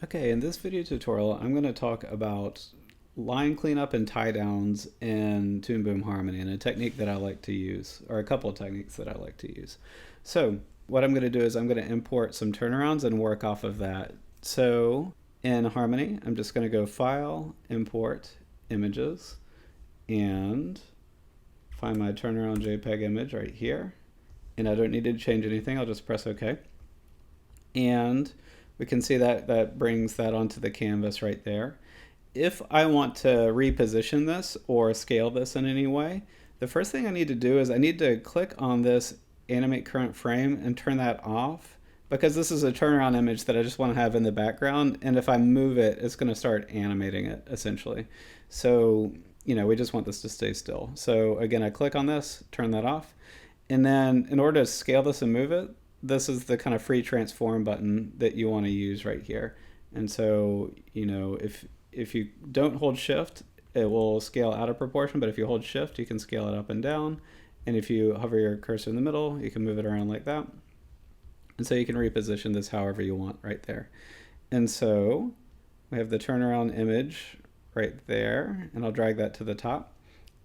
Okay, in this video tutorial, I'm going to talk about line cleanup and tie downs in Toonboom Harmony, and a technique that I like to use, or a couple of techniques that I like to use. So what I'm going to do is I'm going to import some turnarounds and work off of that. So in Harmony, I'm just going to go File, Import, Images, and find my turnaround JPEG image right here. And I don't need to change anything, I'll just press OK. And we can see that that brings that onto the canvas right there. If I want to reposition this or scale this in any way, the first thing I need to do is I need to click on this animate current frame and turn that off, because this is a turnaround image that I just want to have in the background, and if I move it, it's going to start animating it essentially. So we just want this to stay still. So again, I click on this, turn that off, and then in order to scale this and move it, this is the kind of free transform button that you want to use right here. And so, if you don't hold shift, it will scale out of proportion, but if you hold shift, you can scale it up and down. And if you hover your cursor in the middle, you can move it around like that. And so you can reposition this however you want right there. And so we have the turnaround image right there, and I'll drag that to the top.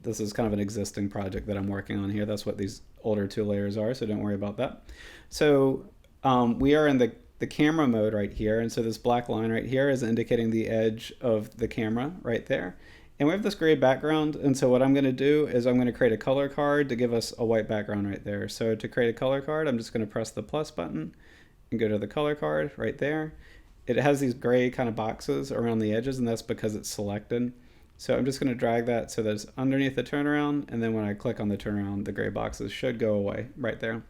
This is kind of an existing project that I'm working on here. That's what these older two layers are, so don't worry about that. So we are in the camera mode right here, and so this black line right here is indicating the edge of the camera right there. And we have this gray background, and so what I'm going to do is I'm going to create a color card to give us a white background right there. So to create a color card, I'm just going to press the plus button and go to the color card right there. It has these gray kind of boxes around the edges, and that's because it's selected. So I'm just going to drag that so that it's underneath the turnaround, and then when I click on the turnaround, the gray boxes should go away right there.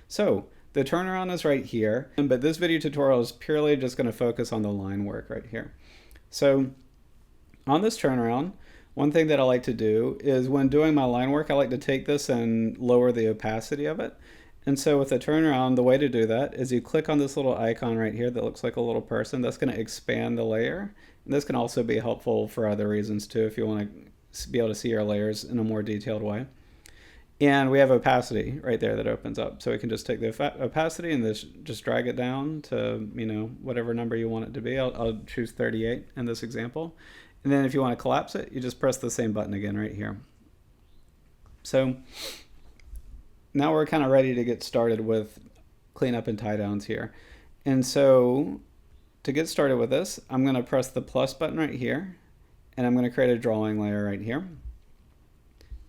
So the turnaround is right here, but this video tutorial is purely just going to focus on the line work right here. So on this turnaround, one thing that I like to do is when doing my line work, I like to take this and lower the opacity of it. And so with the turnaround, the way to do that is you click on this little icon right here that looks like a little person. That's going to expand the layer. And this can also be helpful for other reasons too, if you want to be able to see your layers in a more detailed way. And we have opacity right there that opens up. So we can just take the opacity and just drag it down to whatever number you want it to be. I'll choose 38 in this example. And then if you want to collapse it, you just press the same button again right here. So now we're kind of ready to get started with cleanup and tie downs here. And so to get started with this, I'm going to press the plus button right here, and I'm going to create a drawing layer right here.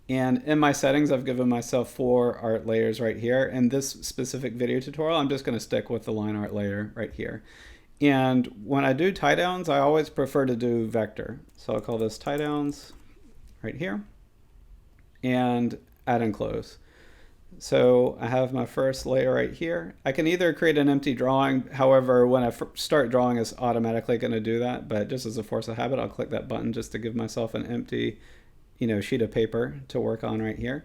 And in my settings, I've given myself 4 art layers right here. In this specific video tutorial, I'm just going to stick with the line art layer right here. And when I do tie downs, I always prefer to do vector. So I'll call this tie downs right here, and add and close. So I have my first layer right here. I can either create an empty drawing. However, when I start drawing, it's automatically going to do that. But just as a force of habit, I'll click that button just to give myself an empty, sheet of paper to work on right here.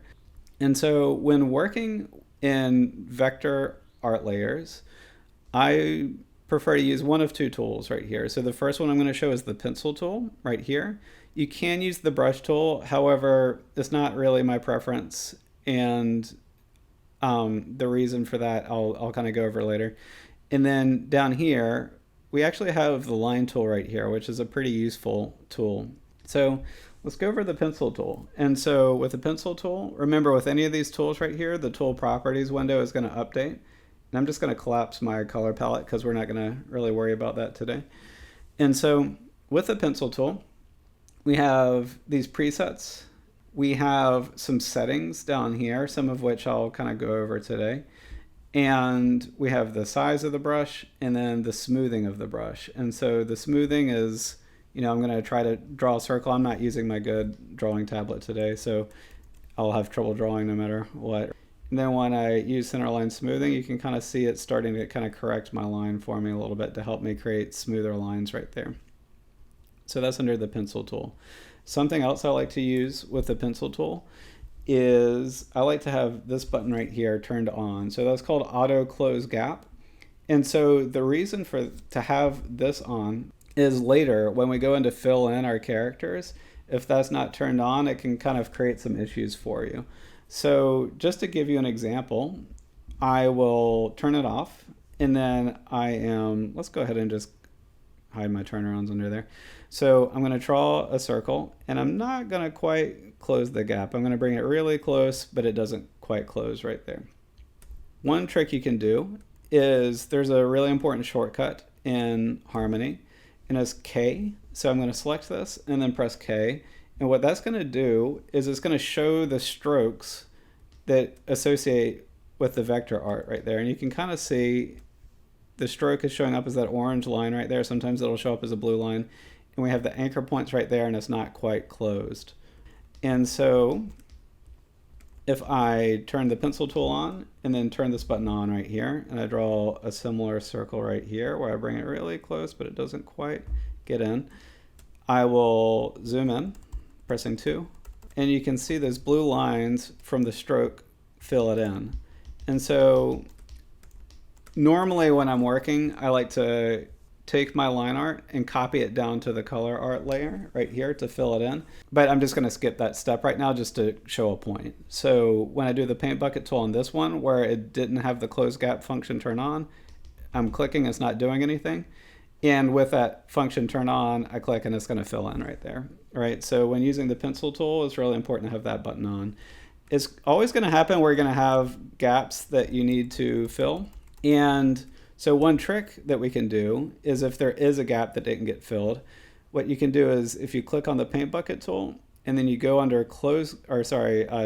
And so when working in vector art layers, I prefer to use one of 2 tools right here. So the first one I'm going to show is the pencil tool right here. You can use the brush tool. However, it's not really my preference. And the reason for that I'll kind of go over later. And then down here, we actually have the line tool right here, which is a pretty useful tool. So let's go over the pencil tool. And so with the pencil tool, remember with any of these tools right here, the tool properties window is going to update. And I'm just going to collapse my color palette because we're not going to really worry about that today. And so with the pencil tool, we have these presets. We have some settings down here, some of which I'll kind of go over today. And we have the size of the brush and then the smoothing of the brush. And so the smoothing is, I'm going to try to draw a circle. I'm not using my good drawing tablet today, so I'll have trouble drawing no matter what. And then when I use centerline smoothing, you can kind of see it starting to kind of correct my line for me a little bit to help me create smoother lines right there. So that's under the pencil tool. Something else I like to use with the pencil tool is I like to have this button right here turned on. So that's called auto close gap. And so the reason to have this on is later when we go in to fill in our characters, if that's not turned on, it can kind of create some issues for you. So just to give you an example, I will turn it off, and then let's go ahead and just hide my turnarounds under there. So I'm going to draw a circle, and I'm not going to quite close the gap. I'm going to bring it really close, but it doesn't quite close right there. One trick you can do is there's a really important shortcut in Harmony, and it's K. So I'm going to select this and then press K. And what that's going to do is it's going to show the strokes that associate with the vector art right there. And you can kind of see the stroke is showing up as that orange line right there. Sometimes it'll show up as a blue line. And we have the anchor points right there, and it's not quite closed. And so if I turn the pencil tool on and then turn this button on right here, and I draw a similar circle right here where I bring it really close, but it doesn't quite get in, I will zoom in, pressing 2, and you can see those blue lines from the stroke fill it in. And so normally when I'm working, I like to take my line art and copy it down to the color art layer right here to fill it in. But I'm just going to skip that step right now just to show a point. So when I do the paint bucket tool on this one where it didn't have the close gap function turn on, I'm clicking, it's not doing anything. And with that function turn on, I click and it's going to fill in right there. All right, so when using the pencil tool, it's really important to have that button on. It's always going to happen where you're going to have gaps that you need to fill. And so one trick that we can do is if there is a gap that didn't get filled, what you can do is if you click on the paint bucket tool and then you go under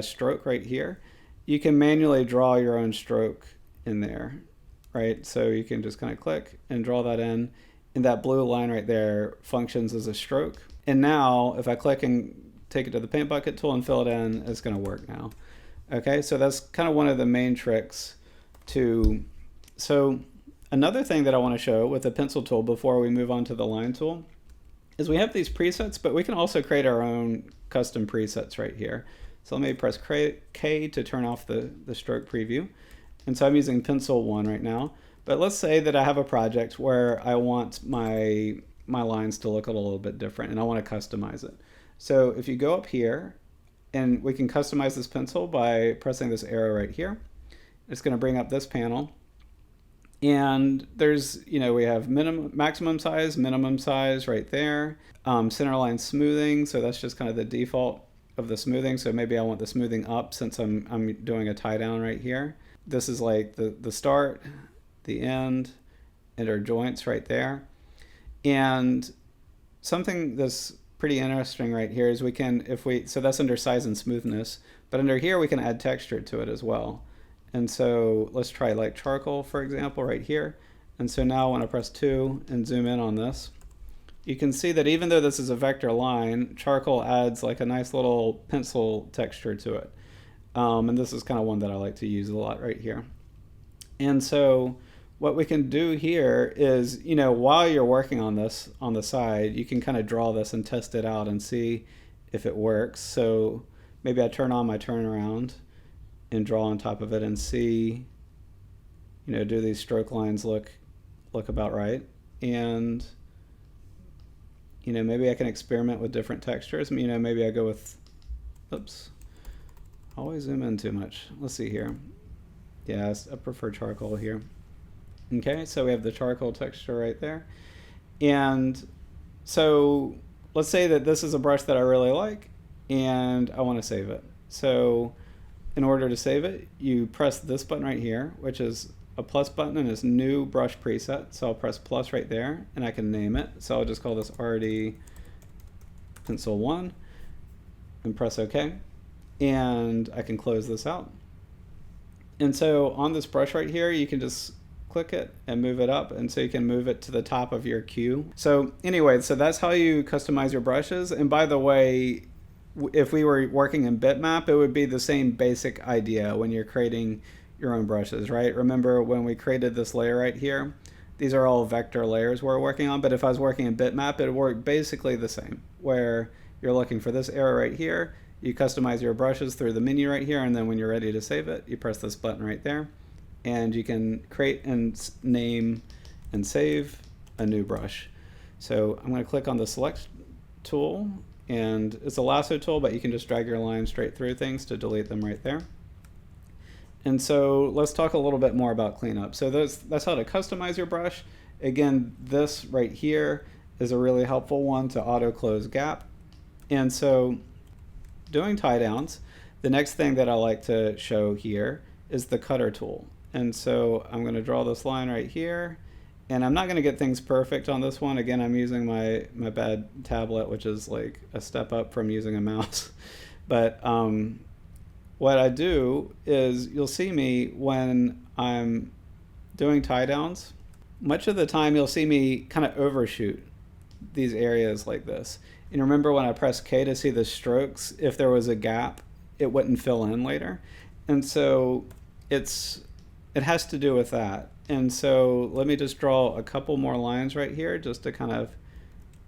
stroke right here, you can manually draw your own stroke in there, right? So you can just kind of click and draw that in, and that blue line right there functions as a stroke. And now if I click and take it to the paint bucket tool and fill it in, it's going to work now. Okay, so that's kind of one of the main tricks so another thing that I want to show with the pencil tool before we move on to the line tool is we have these presets, but we can also create our own custom presets right here. So let me press K to turn off the stroke preview. And so I'm using pencil 1 right now. But let's say that I have a project where I want my lines to look a little bit different and I want to customize it. So if you go up here, and we can customize this pencil by pressing this arrow right here. It's going to bring up this panel. And there's, we have maximum size, minimum size right there. Center line smoothing, so that's just kind of the default of the smoothing. So maybe I want the smoothing up since I'm doing a tie down right here. This is like the start, the end, and our joints right there. And something that's pretty interesting right here is so that's under size and smoothness, but under here we can add texture to it as well. And so let's try like charcoal, for example, right here. And so now when I press 2 and zoom in on this, you can see that even though this is a vector line, charcoal adds like a nice little pencil texture to it. And this is kind of one that I like to use a lot right here. And so what we can do here is, while you're working on this on the side, you can kind of draw this and test it out and see if it works. So maybe I turn on my turnaround and draw on top of it and see, do these stroke lines look about right? And, maybe I can experiment with different textures. Maybe I go with, oops, always zoom in too much. Let's see here. Yeah, I prefer charcoal here. Okay, so we have the charcoal texture right there. And so let's say that this is a brush that I really like and I want to save it. So in order to save it, you press this button right here, which is a plus button and it's new brush preset. So I'll press plus right there and I can name it. So I'll just call this RD Pencil 1 and press OK. And I can close this out. And so on this brush right here, you can just click it and move it up, and so you can move it to the top of your queue. So anyway, so that's how you customize your brushes. And by the way, if we were working in Bitmap, it would be the same basic idea when you're creating your own brushes, right? Remember when we created this layer right here, these are all vector layers we're working on, but if I was working in Bitmap, it would work basically the same, where you're looking for this arrow right here, you customize your brushes through the menu right here, and then when you're ready to save it, you press this button right there, and you can create and name and save a new brush. So I'm going to click on the select tool, and it's a lasso tool, but you can just drag your line straight through things to delete them right there. And so let's talk a little bit more about cleanup. So that's how to customize your brush. Again, this right here is a really helpful one to auto close gap. And so doing tie downs, the next thing that I like to show here is the cutter tool. And so I'm going to draw this line right here. And I'm not going to get things perfect on this one. Again, I'm using my bad tablet, which is like a step up from using a mouse. But what I do is you'll see me when I'm doing tie downs, much of the time you'll see me kind of overshoot these areas like this. And remember when I press K to see the strokes, if there was a gap, it wouldn't fill in later. And so it has to do with that. And so let me just draw a couple more lines right here just to kind of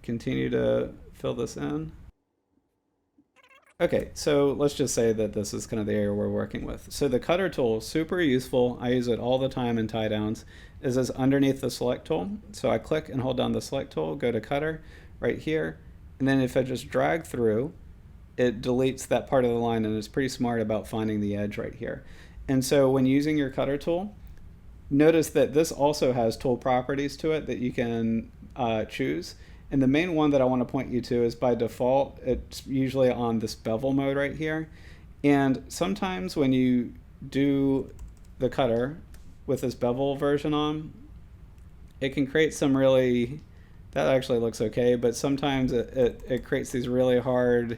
continue to fill this in. Okay, so let's just say that this is kind of the area we're working with. So the cutter tool, super useful. I use it all the time in tie downs. Is underneath the select tool. So I click and hold down the select tool, go to cutter right here. And then if I just drag through, it deletes that part of the line, and it's pretty smart about finding the edge right here. And so when using your cutter tool, notice that this also has tool properties to it that you can choose. And the main one that I want to point you to is by default, it's usually on this bevel mode right here. And sometimes when you do the cutter with this bevel version on, it can create some really, that actually looks okay, but sometimes it creates these really hard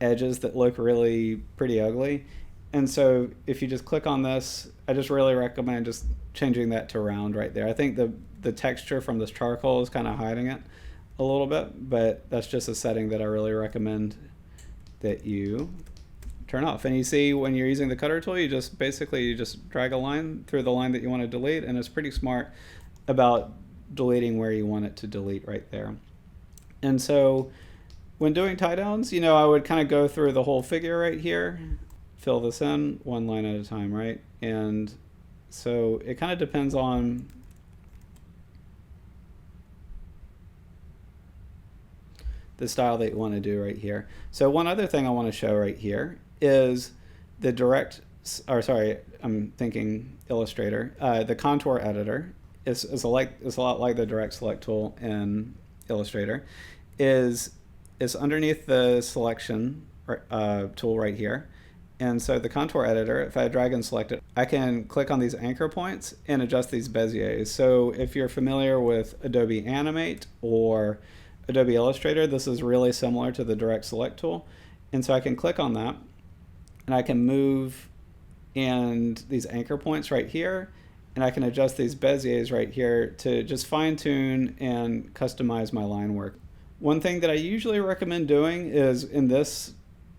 edges that look really pretty ugly. And so if you just click on this, I just really recommend just changing that to round right there. I think the texture from this charcoal is kind of hiding it a little bit, but that's just a setting that I really recommend that you turn off. And you see when you're using the cutter tool, you just drag a line through the line that you want to delete, and it's pretty smart about deleting where you want it to delete right there. And so when doing tie downs, you know, I would kind of go through the whole figure right here, fill this in one line at a time, right? And so it kind of depends on the style that you want to do right here. So one other thing I want to show right here is the direct, or sorry, I'm thinking Illustrator. The contour editor is a lot like the direct select tool in Illustrator. Is underneath the selection tool right here. And so the contour editor, if I drag and select it, I can click on these anchor points and adjust these beziers. So if you're familiar with Adobe Animate or Adobe Illustrator, this is really similar to the direct select tool. And so I can click on that and I can move and these anchor points right here, and I can adjust these beziers right here to just fine tune and customize my line work. One thing that I usually recommend doing is in this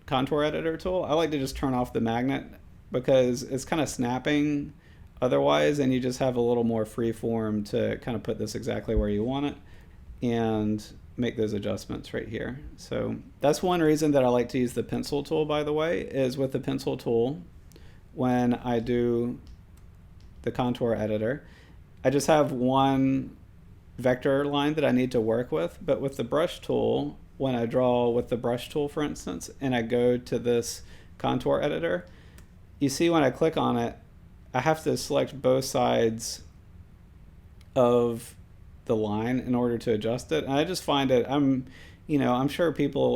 contour editor tool, I like to just turn off the magnet because it's kind of snapping otherwise, and you just have a little more free form to kind of put this exactly where you want it and make those adjustments right here. So that's one reason that I like to use the pencil tool, by the way, is with the pencil tool, when I do the contour editor, I just have one vector line that I need to work with. But with the brush tool, when I draw with the brush tool, for instance, and I go to this contour editor, you see when I click on it, I have to select both sides of the line in order to adjust it. And I just find it, I'm sure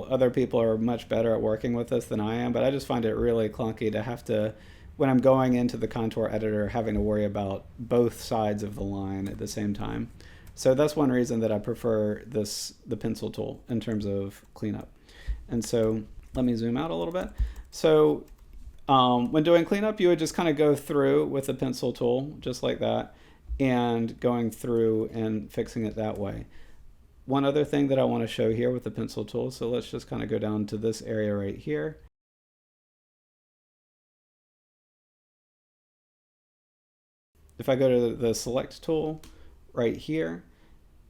other people are much better at working with this than I am, but I just find it really clunky to have to, when I'm going into the contour editor, having to worry about both sides of the line at the same time. So that's one reason that I prefer the pencil tool in terms of cleanup. And so let me zoom out a little bit. So when doing cleanup, you would just kind of go through with the pencil tool, just like that, and going through and fixing it that way. One other thing that I want to show here with the pencil tool, so let's just kind of go down to this area right here. If I go to the select tool right here,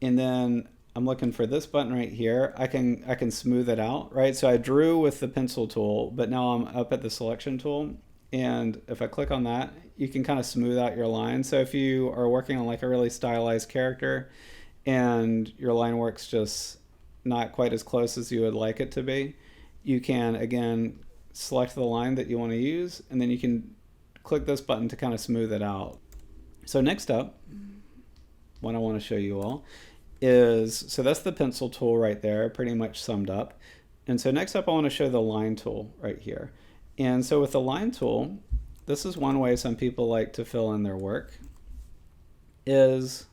and then I'm looking for this button right here, I can smooth it out, right? So I drew with the pencil tool, but now I'm up at the selection tool, and if I click on that, you can kind of smooth out your line. So if you are working on like a really stylized character and your line work's just not quite as close as you would like it to be, you can again select the line that you want to use, and then you can click this button to kind of smooth it out. So next up, what I want to show you all is, so that's the pencil tool right there, pretty much summed up. And so next up I want to show the line tool right here. And so with the line tool, this is one way some people like to fill in their work is,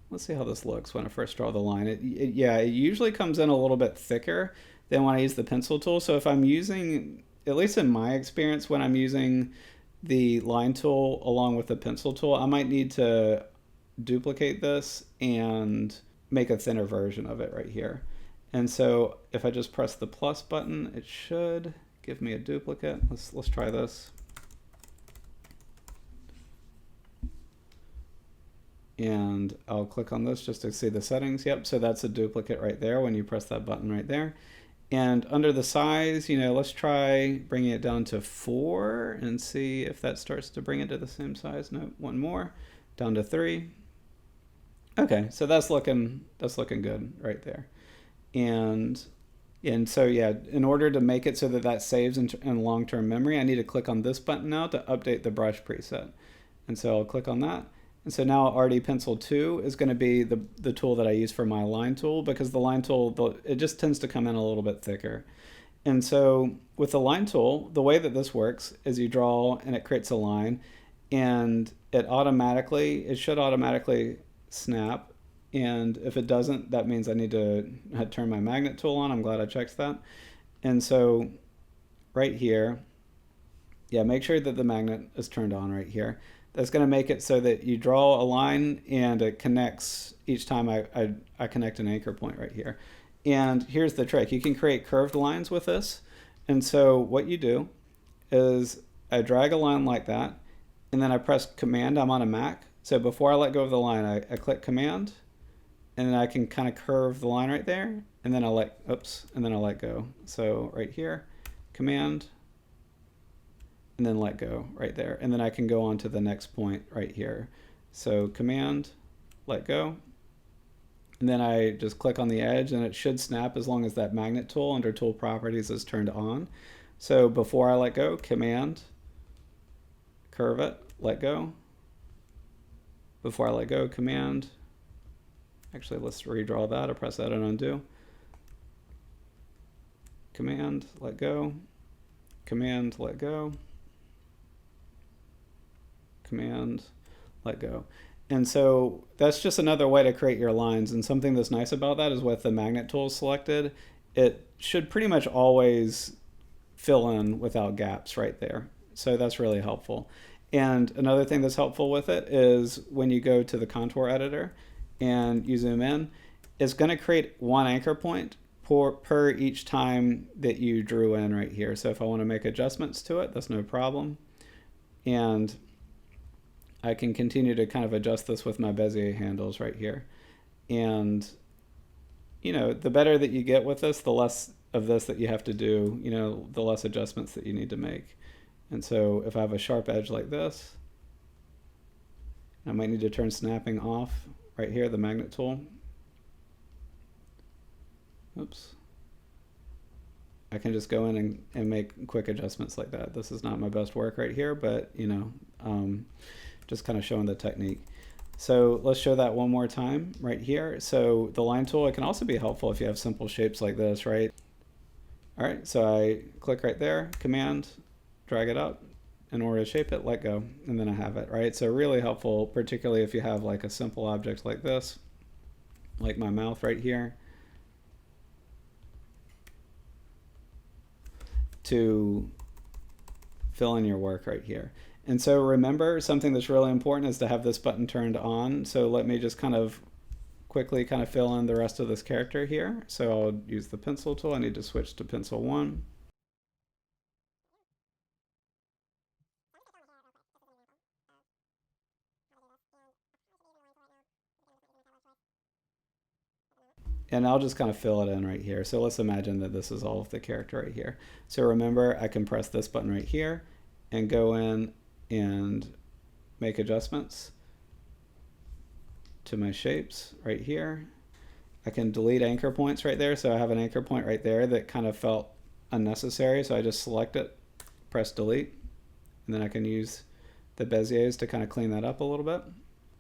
let's see how this looks when I first draw the line. Yeah, it usually comes in a little bit thicker than when I use the pencil tool. So if I'm using, at least in my experience, when I'm using the line tool along with the pencil tool, I might need to duplicate this and make a thinner version of it right here. And so if I just press the plus button, it should give me a duplicate. Let's try this. And I'll click on this just to see the settings. Yep, so that's a duplicate right there when you press that button right there. And under the size, you know, let's try bringing it down to 4 and see if that starts to bring it to the same size. No, one more, down to 3. Okay, so that's looking good right there. And so yeah, in order to make it so that that saves in long-term memory, I need to click on this button now to update the brush preset. And so I'll click on that. And so now RD Pencil 2 is going to be the tool that I use for my line tool, because the line tool, it just tends to come in a little bit thicker. And so with the line tool, the way that this works is you draw and it creates a line, and it should automatically snap. And if it doesn't, that means I need to turn my magnet tool on. I'm glad I checked that. And so right here, yeah, make sure that the magnet is turned on right here. That's going to make it so that you draw a line and it connects each time I connect an anchor point right here. And here's the trick. You can create curved lines with this. And so what you do is I drag a line like that, and then I press Command. I'm on a Mac. So before I let go of the line, I click Command, and then I can kind of curve the line right there. And then I'll let go. So right here, Command, and then let go right there. And then I can go on to the next point right here. So Command, let go. And then I just click on the edge, and it should snap as long as that magnet tool under Tool Properties is turned on. So before I let go, Command, curve it, let go. Before I let go, Command. Actually, let's redraw that. I'll press that and undo. Command, let go. Command, let go. Command, let go. And so that's just another way to create your lines. And something that's nice about that is with the magnet tool selected, it should pretty much always fill in without gaps right there. So that's really helpful. And another thing that's helpful with it is when you go to the contour editor and you zoom in, it's going to create one anchor point per each time that you drew in right here. So if I want to make adjustments to it, that's no problem. And I can continue to kind of adjust this with my Bezier handles right here. And, you know, the better that you get with this, the less of this that you have to do, you know, the less adjustments that you need to make. And so if I have a sharp edge like this, I might need to turn snapping off right here, the magnet tool. Oops. I can just go in and make quick adjustments like that. This is not my best work right here, but, you know, just kind of showing the technique. So let's show that one more time right here. So the line tool, it can also be helpful if you have simple shapes like this, right? All right, so I click right there, Command, drag it up in order to shape it, let go, and then I have it, right? So really helpful, particularly if you have like a simple object like this, like my mouth right here, to fill in your work right here. And so remember, something that's really important is to have this button turned on. So let me just kind of quickly kind of fill in the rest of this character here. So I'll use the pencil tool. I need to switch to pencil 1. And I'll just kind of fill it in right here. So let's imagine that this is all of the character right here. So remember, I can press this button right here and go in and make adjustments to my shapes right here. I can delete anchor points right there. So I have an anchor point right there that kind of felt unnecessary. So I just select it, press delete, and then I can use the Beziers to kind of clean that up a little bit.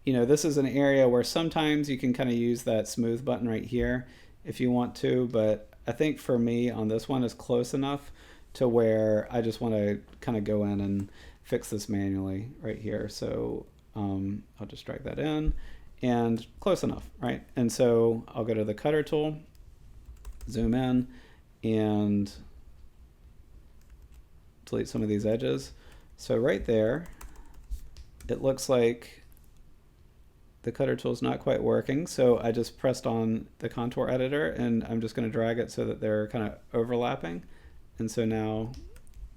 this is an area where sometimes you can kind of use that smooth button right here if you want to, but I think for me on this one is close enough to where I just want to kind of go in and fix this manually right here. So I'll just drag that in and close enough, right? And so I'll go to the cutter tool, zoom in, and delete some of these edges. So right there, it looks like the cutter tool is not quite working. So I just pressed on the contour editor and I'm just going to drag it so that they're kind of overlapping. And so now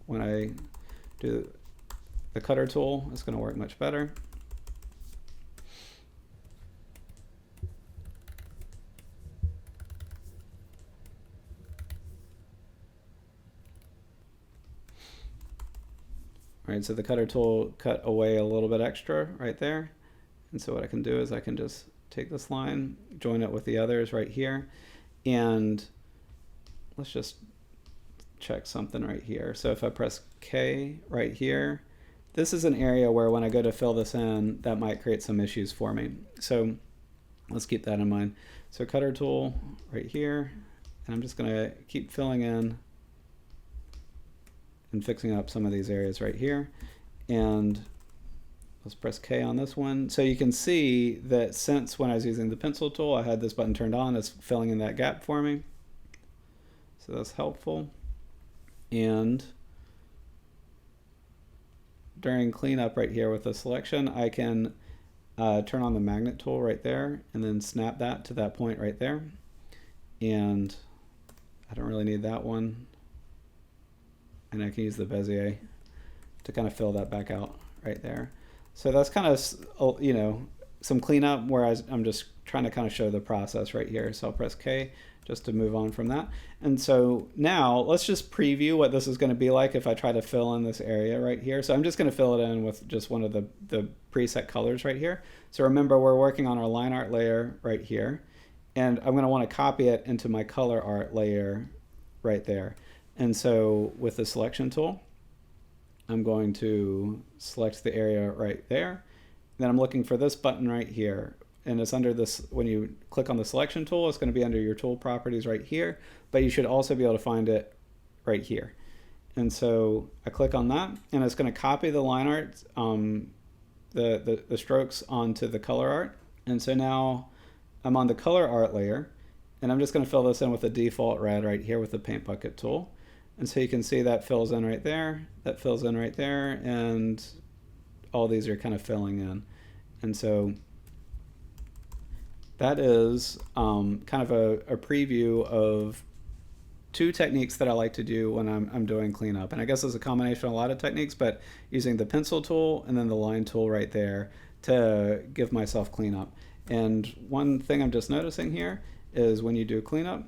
when I do the cutter tool, it's going to work much better. All right, so the cutter tool cut away a little bit extra right there. And so what I can do is I can just take this line, join it with the others right here, and let's just check something right here. So if I press K right here, this is an area where when I go to fill this in, that might create some issues for me. So let's keep that in mind. So cutter tool right here, and I'm just gonna keep filling in and fixing up some of these areas right here. And let's press K on this one. So you can see that since when I was using the pencil tool, I had this button turned on, it's filling in that gap for me. So that's helpful. And during cleanup right here with the selection, I can turn on the magnet tool right there and then snap that to that point right there. And I don't really need that one. And I can use the Bezier to kind of fill that back out right there. So that's kind of, some cleanup where I'm just trying to kind of show the process right here. So I'll press K just to move on from that. And so now let's just preview what this is going to be like if I try to fill in this area right here. So I'm just going to fill it in with just one of the preset colors right here. So remember, we're working on our line art layer right here. And I'm going to want to copy it into my color art layer right there. And so with the selection tool, I'm going to select the area right there. Then I'm looking for this button right here. And it's under this, when you click on the selection tool, it's going to be under your tool properties right here, but you should also be able to find it right here. And so I click on that and it's going to copy the line art, the strokes onto the color art. And so now I'm on the color art layer and I'm just going to fill this in with the default red right here with the paint bucket tool. And so you can see that fills in right there, that fills in right there, and all these are kind of filling in. And so that is kind of a preview of two techniques that I like to do when I'm doing cleanup. And I guess it's a combination of a lot of techniques, but using the pencil tool and then the line tool right there to give myself cleanup. And one thing I'm just noticing here is when you do cleanup,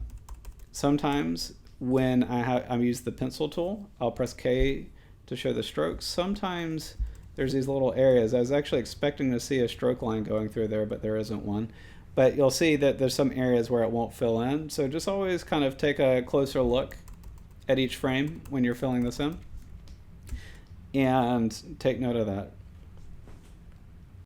sometimes when I use the pencil tool, I'll press K to show the strokes. Sometimes there's these little areas. I was actually expecting to see a stroke line going through there, but there isn't one. But you'll see that there's some areas where it won't fill in. So just always kind of take a closer look at each frame when you're filling this in and take note of that.